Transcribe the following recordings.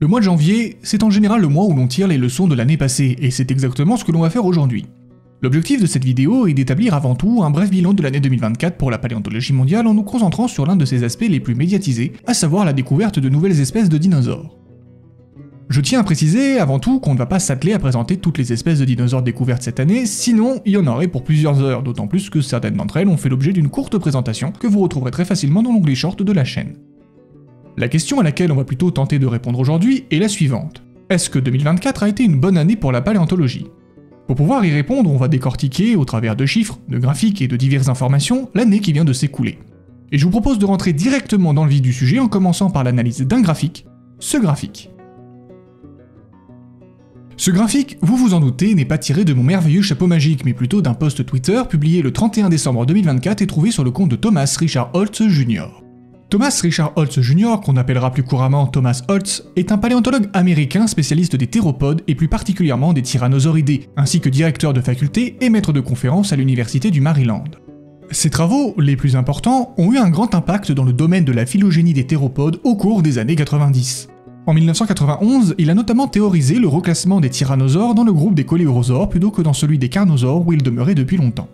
Le mois de janvier, c'est en général le mois où l'on tire les leçons de l'année passée, et c'est exactement ce que l'on va faire aujourd'hui. L'objectif de cette vidéo est d'établir avant tout un bref bilan de l'année 2024 pour la paléontologie mondiale en nous concentrant sur l'un de ses aspects les plus médiatisés, à savoir la découverte de nouvelles espèces de dinosaures. Je tiens à préciser avant tout qu'on ne va pas s'atteler à présenter toutes les espèces de dinosaures découvertes cette année, sinon il y en aurait pour plusieurs heures, d'autant plus que certaines d'entre elles ont fait l'objet d'une courte présentation que vous retrouverez très facilement dans l'onglet short de la chaîne. La question à laquelle on va plutôt tenter de répondre aujourd'hui est la suivante. Est-ce que 2024 a été une bonne année pour la paléontologie ? Pour pouvoir y répondre, on va décortiquer, au travers de chiffres, de graphiques et de diverses informations, l'année qui vient de s'écouler. Et je vous propose de rentrer directement dans le vif du sujet en commençant par l'analyse d'un graphique, ce graphique. Ce graphique, vous vous en doutez, n'est pas tiré de mon merveilleux chapeau magique, mais plutôt d'un post Twitter publié le 31 décembre 2024 et trouvé sur le compte de Thomas Richard Holtz Jr. Thomas Richard Holtz Jr., qu'on appellera plus couramment Thomas Holtz, est un paléontologue américain spécialiste des théropodes et plus particulièrement des tyrannosauridés, ainsi que directeur de faculté et maître de conférences à l'université du Maryland. Ses travaux, les plus importants, ont eu un grand impact dans le domaine de la phylogénie des théropodes au cours des années 90. En 1991, il a notamment théorisé le reclassement des tyrannosaures dans le groupe des coléosaures plutôt que dans celui des carnosaures où ils demeuraient depuis longtemps.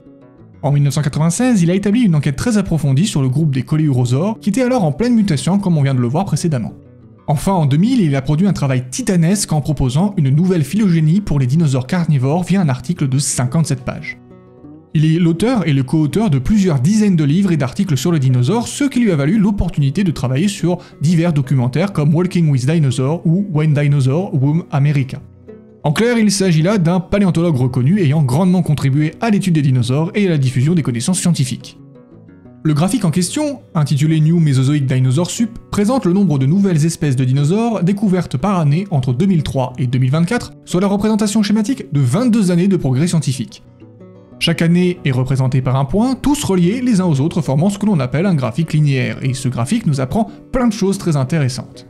En 1996, il a établi une enquête très approfondie sur le groupe des coléosaures, qui était alors en pleine mutation comme on vient de le voir précédemment. Enfin, en 2000, il a produit un travail titanesque en proposant une nouvelle phylogénie pour les dinosaures carnivores via un article de 57 pages. Il est l'auteur et le co-auteur de plusieurs dizaines de livres et d'articles sur les dinosaures, ce qui lui a valu l'opportunité de travailler sur divers documentaires comme Walking with Dinosaurs ou When Dinosaurs Roam America. En clair, il s'agit là d'un paléontologue reconnu ayant grandement contribué à l'étude des dinosaures et à la diffusion des connaissances scientifiques. Le graphique en question, intitulé New Mesozoic Dinosaur Sup, présente le nombre de nouvelles espèces de dinosaures découvertes par année entre 2003 et 2024, soit la représentation schématique de 22 années de progrès scientifique. Chaque année est représentée par un point, tous reliés les uns aux autres formant ce que l'on appelle un graphique linéaire, et ce graphique nous apprend plein de choses très intéressantes.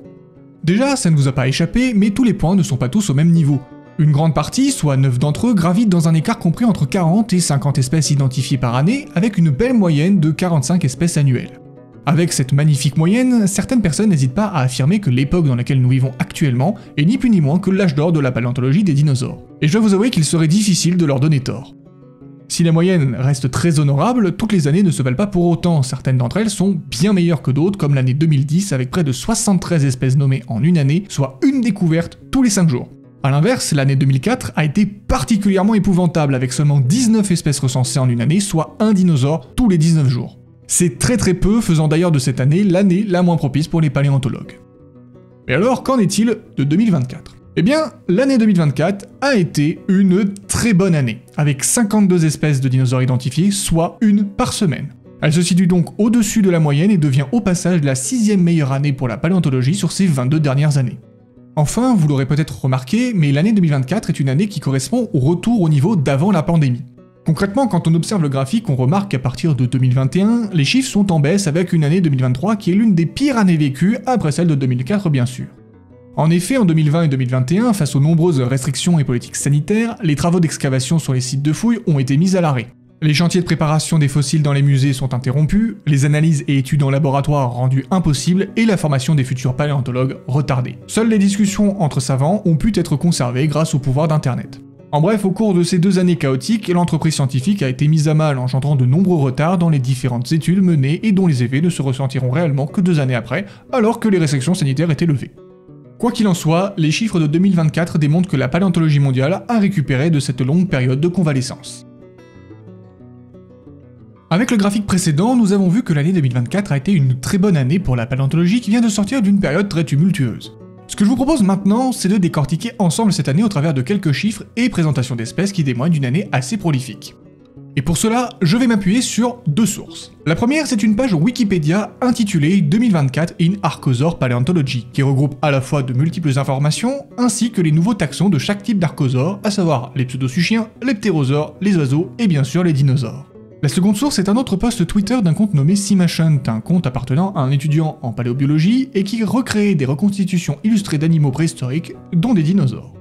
Déjà, ça ne vous a pas échappé, mais tous les points ne sont pas tous au même niveau. Une grande partie, soit 9 d'entre eux, gravitent dans un écart compris entre 40 et 50 espèces identifiées par année, avec une belle moyenne de 45 espèces annuelles. Avec cette magnifique moyenne, certaines personnes n'hésitent pas à affirmer que l'époque dans laquelle nous vivons actuellement est ni plus ni moins que l'âge d'or de la paléontologie des dinosaures. Et je dois vous avouer qu'il serait difficile de leur donner tort. Si la moyenne reste très honorable, toutes les années ne se valent pas pour autant, certaines d'entre elles sont bien meilleures que d'autres, comme l'année 2010 avec près de 73 espèces nommées en une année, soit une découverte tous les 5 jours. A l'inverse, l'année 2004 a été particulièrement épouvantable avec seulement 19 espèces recensées en une année, soit un dinosaure tous les 19 jours. C'est très peu, faisant d'ailleurs de cette année l'année la moins propice pour les paléontologues. Et alors, qu'en est-il de 2024 ? Eh bien, l'année 2024 a été une très bonne année, avec 52 espèces de dinosaures identifiées, soit une par semaine. Elle se situe donc au-dessus de la moyenne et devient au passage la 6e meilleure année pour la paléontologie sur ces 22 dernières années. Enfin, vous l'aurez peut-être remarqué, mais l'année 2024 est une année qui correspond au retour au niveau d'avant la pandémie. Concrètement, quand on observe le graphique, on remarque qu'à partir de 2021, les chiffres sont en baisse avec une année 2023 qui est l'une des pires années vécues, après celle de 2004 bien sûr. En effet, en 2020 et 2021, face aux nombreuses restrictions et politiques sanitaires, les travaux d'excavation sur les sites de fouilles ont été mis à l'arrêt. Les chantiers de préparation des fossiles dans les musées sont interrompus, les analyses et études en laboratoire rendues impossibles et la formation des futurs paléontologues retardée. Seules les discussions entre savants ont pu être conservées grâce au pouvoir d'internet. En bref, au cours de ces 2 années chaotiques, l'entreprise scientifique a été mise à mal engendrant de nombreux retards dans les différentes études menées et dont les effets ne se ressentiront réellement que 2 années après, alors que les restrictions sanitaires étaient levées. Quoi qu'il en soit, les chiffres de 2024 démontrent que la paléontologie mondiale a récupéré de cette longue période de convalescence. Avec le graphique précédent, nous avons vu que l'année 2024 a été une très bonne année pour la paléontologie qui vient de sortir d'une période très tumultueuse. Ce que je vous propose maintenant, c'est de décortiquer ensemble cette année au travers de quelques chiffres et présentations d'espèces qui témoignent d'une année assez prolifique. Et pour cela, je vais m'appuyer sur 2 sources. La première, c'est une page Wikipédia intitulée 2024 in Archosaur Paleontology, qui regroupe à la fois de multiples informations, ainsi que les nouveaux taxons de chaque type d'archosaure, à savoir les pseudosuchiens, les ptérosaures, les oiseaux et bien sûr les dinosaures. La seconde source est un autre post Twitter d'un compte nommé Simashant, un compte appartenant à un étudiant en paléobiologie et qui recréait des reconstitutions illustrées d'animaux préhistoriques, dont des dinosaures.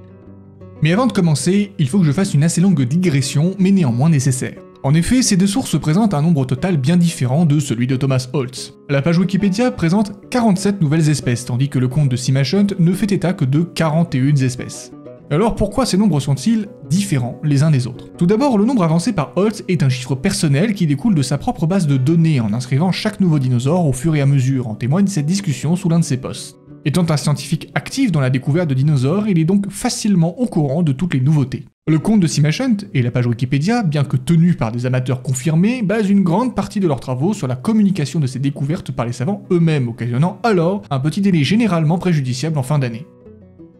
Mais avant de commencer, il faut que je fasse une assez longue digression, mais néanmoins nécessaire. En effet, ces deux sources présentent un nombre total bien différent de celui de Thomas Holtz. La page Wikipédia présente 47 nouvelles espèces, tandis que le compte de SeaMerchant ne fait état que de 41 espèces. Alors pourquoi ces nombres sont-ils différents les uns des autres? Tout d'abord, le nombre avancé par Holtz est un chiffre personnel qui découle de sa propre base de données en inscrivant chaque nouveau dinosaure au fur et à mesure, en témoigne cette discussion sous l'un de ses posts. Étant un scientifique actif dans la découverte de dinosaures, il est donc facilement au courant de toutes les nouveautés. Le compte de SeaMerchant et la page Wikipédia, bien que tenus par des amateurs confirmés, basent une grande partie de leurs travaux sur la communication de ces découvertes par les savants eux-mêmes, occasionnant alors un petit délai généralement préjudiciable en fin d'année.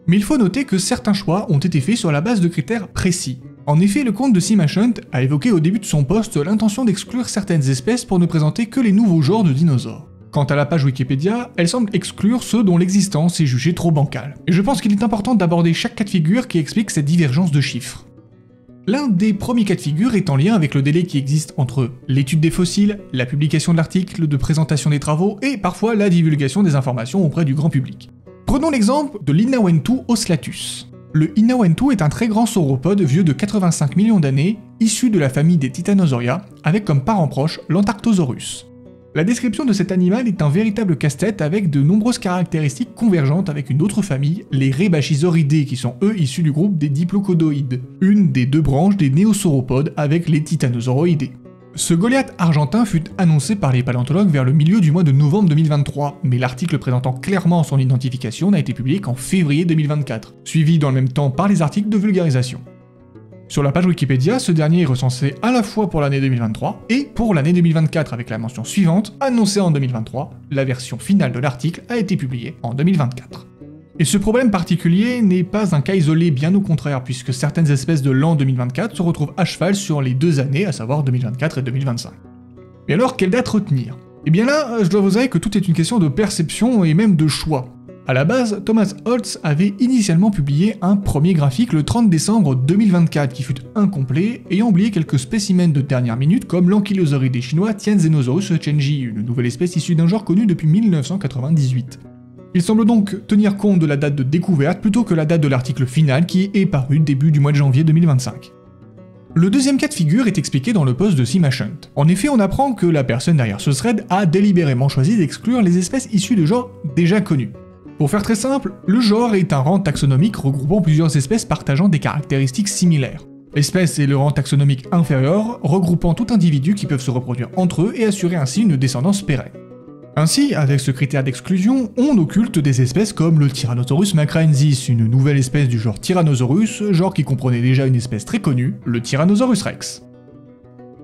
Mais il faut noter que certains choix ont été faits sur la base de critères précis. En effet, le compte de SeaMerchant a évoqué au début de son post l'intention d'exclure certaines espèces pour ne présenter que les nouveaux genres de dinosaures. Quant à la page Wikipédia, elle semble exclure ceux dont l'existence est jugée trop bancale. Et je pense qu'il est important d'aborder chaque cas de figure qui explique cette divergence de chiffres. L'un des premiers cas de figure est en lien avec le délai qui existe entre l'étude des fossiles, la publication de l'article, de présentation des travaux et parfois la divulgation des informations auprès du grand public. Prenons l'exemple de l'Inawentu oslatus. Le Inawentu est un très grand sauropode vieux de 85 millions d'années, issu de la famille des Titanosauria, avec comme parent proche l'Antarctosaurus. La description de cet animal est un véritable casse-tête avec de nombreuses caractéristiques convergentes avec une autre famille, les Rebbachisauridae, qui sont eux issus du groupe des Diplocodoïdes, une des deux branches des néosauropodes avec les Titanosauroidés. Ce Goliath argentin fut annoncé par les paléontologues vers le milieu du mois de novembre 2023, mais l'article présentant clairement son identification n'a été publié qu'en février 2024, suivi dans le même temps par les articles de vulgarisation. Sur la page Wikipédia, ce dernier est recensé à la fois pour l'année 2023 et pour l'année 2024 avec la mention suivante, annoncée en 2023, la version finale de l'article a été publiée en 2024. Et ce problème particulier n'est pas un cas isolé, bien au contraire, puisque certaines espèces de l'an 2024 se retrouvent à cheval sur les deux années, à savoir 2024 et 2025. Mais alors, quelle date retenir? Et bien là, je dois vous avouer que tout est une question de perception et même de choix. A la base, Thomas Holtz avait initialement publié un premier graphique le 30 décembre 2024 qui fut incomplet, ayant oublié quelques spécimens de dernière minute comme l'Ankylosauridés chinois Tianzenosaurus chenji, une nouvelle espèce issue d'un genre connu depuis 1998. Il semble donc tenir compte de la date de découverte plutôt que la date de l'article final qui est paru début du mois de janvier 2025. Le deuxième cas de figure est expliqué dans le post de SeaMerchant. En effet, on apprend que la personne derrière ce thread a délibérément choisi d'exclure les espèces issues de genres déjà connus. Pour faire très simple, le genre est un rang taxonomique regroupant plusieurs espèces partageant des caractéristiques similaires. L'espèce est le rang taxonomique inférieur, regroupant tout individu qui peuvent se reproduire entre eux et assurer ainsi une descendance pérenne. Ainsi, avec ce critère d'exclusion, on occulte des espèces comme le Tyrannosaurus macraensis, une nouvelle espèce du genre Tyrannosaurus, genre qui comprenait déjà une espèce très connue, le Tyrannosaurus rex.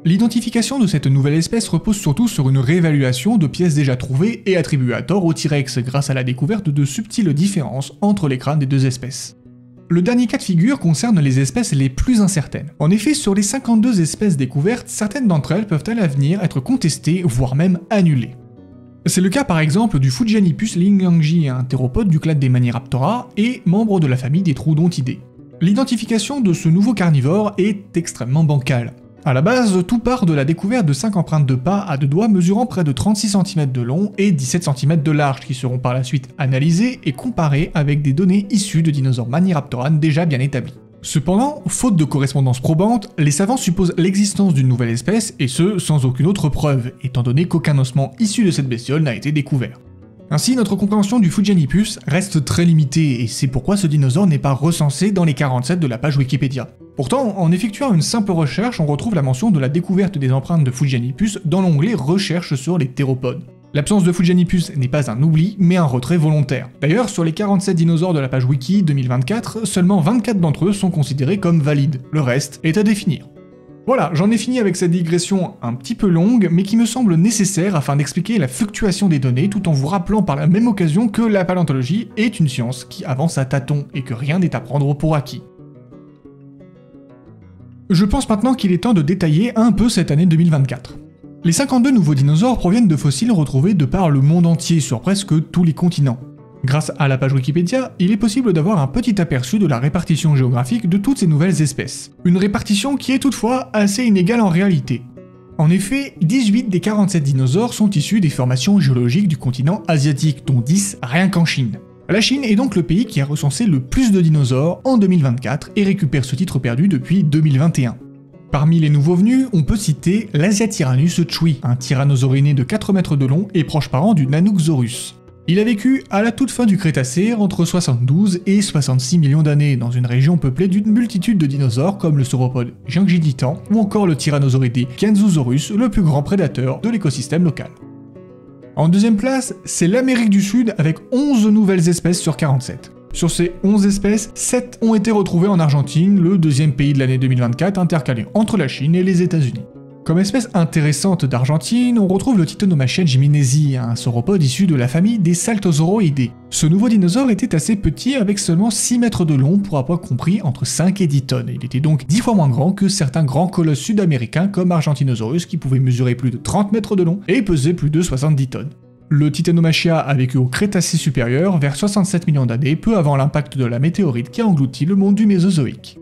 L'identification de cette nouvelle espèce repose surtout sur une réévaluation de pièces déjà trouvées et attribuées à tort au T-Rex grâce à la découverte de subtiles différences entre les crânes des deux espèces. Le dernier cas de figure concerne les espèces les plus incertaines. En effet, sur les 52 espèces découvertes, certaines d'entre elles peuvent à l'avenir être contestées, voire même annulées. C'est le cas par exemple du Fujianipus lingyangji, un théropode du clade des Maniraptora et membre de la famille des Troodontidae. L'identification de ce nouveau carnivore est extrêmement bancale. A la base, tout part de la découverte de 5 empreintes de pas à deux doigts mesurant près de 36 cm de long et 17 cm de large qui seront par la suite analysées et comparées avec des données issues de dinosaures maniraptoranes déjà bien établis. Cependant, faute de correspondance probante, les savants supposent l'existence d'une nouvelle espèce et ce, sans aucune autre preuve, étant donné qu'aucun ossement issu de cette bestiole n'a été découvert. Ainsi, notre compréhension du Fujianipus reste très limitée, et c'est pourquoi ce dinosaure n'est pas recensé dans les 47 de la page Wikipédia. Pourtant, en effectuant une simple recherche, on retrouve la mention de la découverte des empreintes de Fujianipus dans l'onglet Recherche sur les théropodes. L'absence de Fujianipus n'est pas un oubli, mais un retrait volontaire. D'ailleurs, sur les 47 dinosaures de la page Wiki 2024, seulement 24 d'entre eux sont considérés comme valides, le reste est à définir. Voilà, j'en ai fini avec cette digression un petit peu longue, mais qui me semble nécessaire afin d'expliquer la fluctuation des données tout en vous rappelant par la même occasion que la paléontologie est une science qui avance à tâtons et que rien n'est à prendre pour acquis. Je pense maintenant qu'il est temps de détailler un peu cette année 2024. Les 52 nouveaux dinosaures proviennent de fossiles retrouvés de par le monde entier sur presque tous les continents. Grâce à la page Wikipédia, il est possible d'avoir un petit aperçu de la répartition géographique de toutes ces nouvelles espèces. Une répartition qui est toutefois assez inégale en réalité. En effet, 18 des 47 dinosaures sont issus des formations géologiques du continent asiatique, dont 10 rien qu'en Chine. La Chine est donc le pays qui a recensé le plus de dinosaures en 2024 et récupère ce titre perdu depuis 2021. Parmi les nouveaux venus, on peut citer l'Asiatyrannus chui, un tyrannosaurie de 4 mètres de long et proche parent du Nanoxaurus. Il a vécu à la toute fin du Crétacé entre 72 et 66 millions d'années dans une région peuplée d'une multitude de dinosaures comme le sauropode Gingilditan ou encore le Tyrannosauridé Kenzosaurus, le plus grand prédateur de l'écosystème local. En deuxième place, c'est l'Amérique du Sud avec 11 nouvelles espèces sur 47. Sur ces 11 espèces, 7 ont été retrouvées en Argentine, le deuxième pays de l'année 2024 intercalé entre la Chine et les États-Unis. Comme espèce intéressante d'Argentine, on retrouve le Titanomachia jiménézi, un sauropode issu de la famille des Saltosauroidés. Ce nouveau dinosaure était assez petit avec seulement 6 mètres de long pour un poids compris entre 5 et 10 tonnes. Il était donc 10 fois moins grand que certains grands colosses sud-américains comme Argentinosaurus qui pouvaient mesurer plus de 30 mètres de long et peser plus de 70 tonnes. Le Titanomachia a vécu au Crétacé supérieur vers 67 millions d'années, peu avant l'impact de la météorite qui a englouti le monde du Mésozoïque.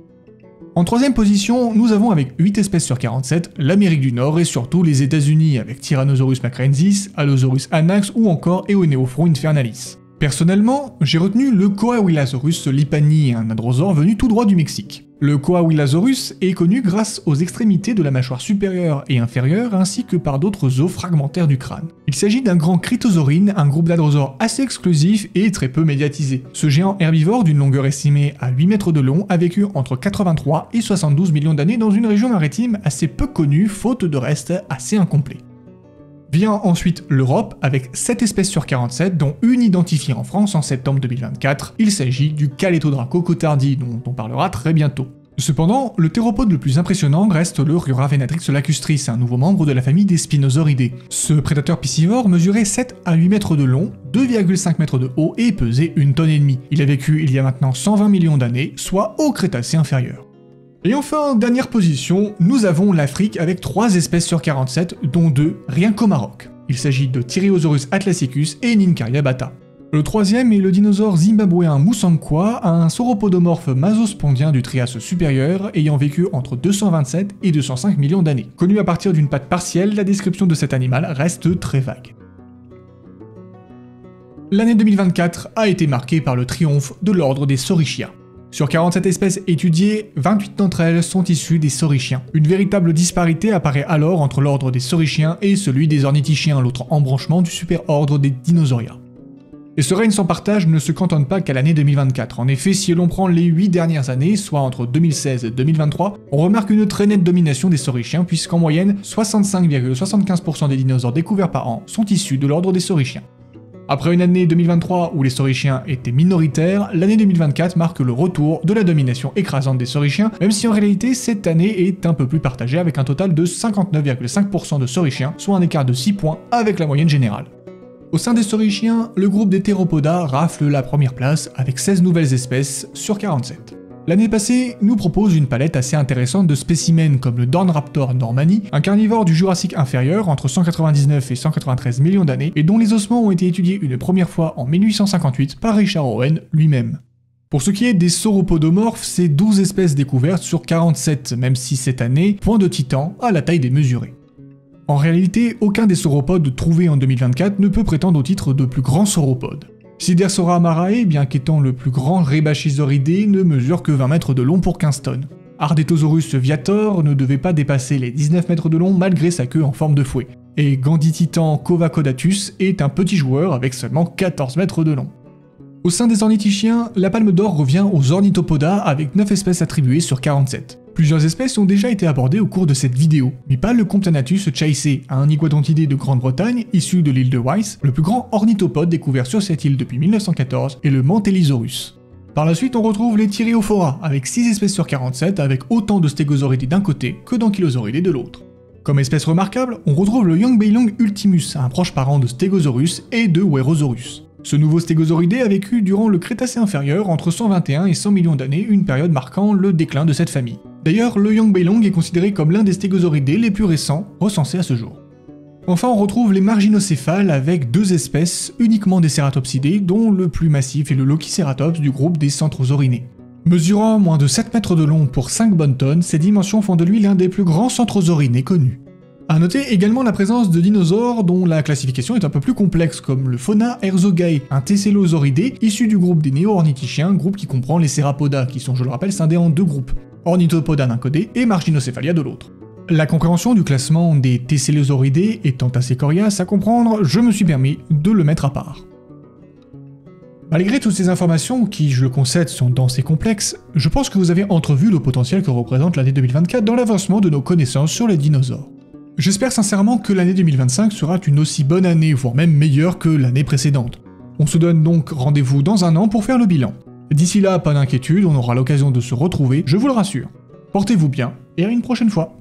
En troisième position, nous avons avec 8 espèces sur 47 l'Amérique du Nord et surtout les États-Unis avec Tyrannosaurus macrensis, Allosaurus anax ou encore Eoneophron infernalis. Personnellement, j'ai retenu le Coahuilasaurus lipani, un hadrosaure venu tout droit du Mexique. Le Coahuilasaurus est connu grâce aux extrémités de la mâchoire supérieure et inférieure ainsi que par d'autres os fragmentaires du crâne. Il s'agit d'un grand critosaurine, un groupe d'hadrosaures assez exclusif et très peu médiatisé. Ce géant herbivore d'une longueur estimée à 8 mètres de long a vécu entre 83 et 72 millions d'années dans une région maritime assez peu connue faute de restes assez incomplets. Vient ensuite l'Europe avec 7 espèces sur 47 dont une identifiée en France en septembre 2024, il s'agit du Calétodraco cotardi dont on parlera très bientôt. Cependant, le théropode le plus impressionnant reste le Ruravenatrix lacustris, un nouveau membre de la famille des Spinosauridés. Ce prédateur piscivore mesurait 7 à 8 mètres de long, 2,5 mètres de haut et pesait 1 tonne et demie. Il a vécu il y a maintenant 120 millions d'années, soit au Crétacé inférieur. Et enfin, en dernière position, nous avons l'Afrique avec 3 espèces sur 47, dont 2 rien qu'au Maroc. Il s'agit de Tyreosaurus atlasicus et Nincaria bata. Le troisième est le dinosaure zimbabwéen Musankwa, un sauropodomorphe masospondien du Trias supérieur ayant vécu entre 227 et 205 millions d'années. Connu à partir d'une patte partielle, la description de cet animal reste très vague. L'année 2024 a été marquée par le triomphe de l'ordre des Saurischia. Sur 47 espèces étudiées, 28 d'entre elles sont issues des saurichiens. Une véritable disparité apparaît alors entre l'ordre des saurichiens et celui des ornithichiens, l'autre embranchement du superordre des Dinosauria. Et ce règne sans partage ne se cantonne pas qu'à l'année 2024. En effet, si l'on prend les 8 dernières années, soit entre 2016 et 2023, on remarque une très nette domination des saurichiens puisqu'en moyenne, 65,75% des dinosaures découverts par an sont issus de l'ordre des saurichiens. Après une année 2023 où les saurichiens étaient minoritaires, l'année 2024 marque le retour de la domination écrasante des saurichiens, même si en réalité cette année est un peu plus partagée avec un total de 59,5% de saurichiens, soit un écart de 6 points avec la moyenne générale. Au sein des saurichiens, le groupe des Théropoda rafle la première place avec 16 nouvelles espèces sur 47. L'année passée nous propose une palette assez intéressante de spécimens comme le Dornraptor normani, un carnivore du Jurassique inférieur entre 199 et 193 millions d'années et dont les ossements ont été étudiés une première fois en 1858 par Richard Owen lui-même. Pour ce qui est des sauropodomorphes, c'est 12 espèces découvertes sur 47, même si cette année, point de titan à la taille démesurée. En réalité, aucun des sauropodes trouvés en 2024 ne peut prétendre au titre de plus grand sauropode. Sidersora amarae, bien qu'étant le plus grand Rebachysauridé, ne mesure que 20 mètres de long pour 15 tonnes. Ardetosaurus viator ne devait pas dépasser les 19 mètres de long malgré sa queue en forme de fouet. Et Gandititan covacodatus est un petit joueur avec seulement 14 mètres de long. Au sein des ornithichiens, la palme d'or revient aux Ornithopoda avec 9 espèces attribuées sur 47. Plusieurs espèces ont déjà été abordées au cours de cette vidéo, mais pas le Compsognathus chaicé, un iguodontidé de Grande-Bretagne issu de l'île de Wyse, le plus grand ornithopode découvert sur cette île depuis 1914, et le Mantellisaurus. Par la suite, on retrouve les Thyreophora, avec 6 espèces sur 47, avec autant de Stegosauridés d'un côté que d'Ankylosauridés de l'autre. Comme espèce remarquable, on retrouve le Yangbeilong ultimus, un proche parent de Stegosaurus et de Wherosaurus. Ce nouveau stégosauridé a vécu durant le Crétacé inférieur entre 121 et 100 millions d'années, une période marquant le déclin de cette famille. D'ailleurs, le Yangbeilong est considéré comme l'un des stégosauridés les plus récents recensés à ce jour. Enfin, on retrouve les marginocéphales avec 2 espèces, uniquement des cératopsidés, dont le plus massif est le Lokiceratops du groupe des centrosaurinés. Mesurant moins de 7 mètres de long pour 5 bonnes tonnes, ces dimensions font de lui l'un des plus grands centrosaurinés connus. A noter également la présence de dinosaures dont la classification est un peu plus complexe, comme le Fauna herzogae, un tessellosauridé issu du groupe des néo-ornithichiens, groupe qui comprend les Cérapoda, qui sont, je le rappelle, scindés en 2 groupes. Ornithopoda d'un côté et Marginocephalia de l'autre. La compréhension du classement des Tessélosauridés étant assez coriace à comprendre, je me suis permis de le mettre à part. Malgré toutes ces informations, qui, je le concède, sont denses et complexes, je pense que vous avez entrevu le potentiel que représente l'année 2024 dans l'avancement de nos connaissances sur les dinosaures. J'espère sincèrement que l'année 2025 sera une aussi bonne année, voire même meilleure que l'année précédente. On se donne donc rendez-vous dans un an pour faire le bilan. D'ici là, pas d'inquiétude, on aura l'occasion de se retrouver, je vous le rassure. Portez-vous bien, et à une prochaine fois.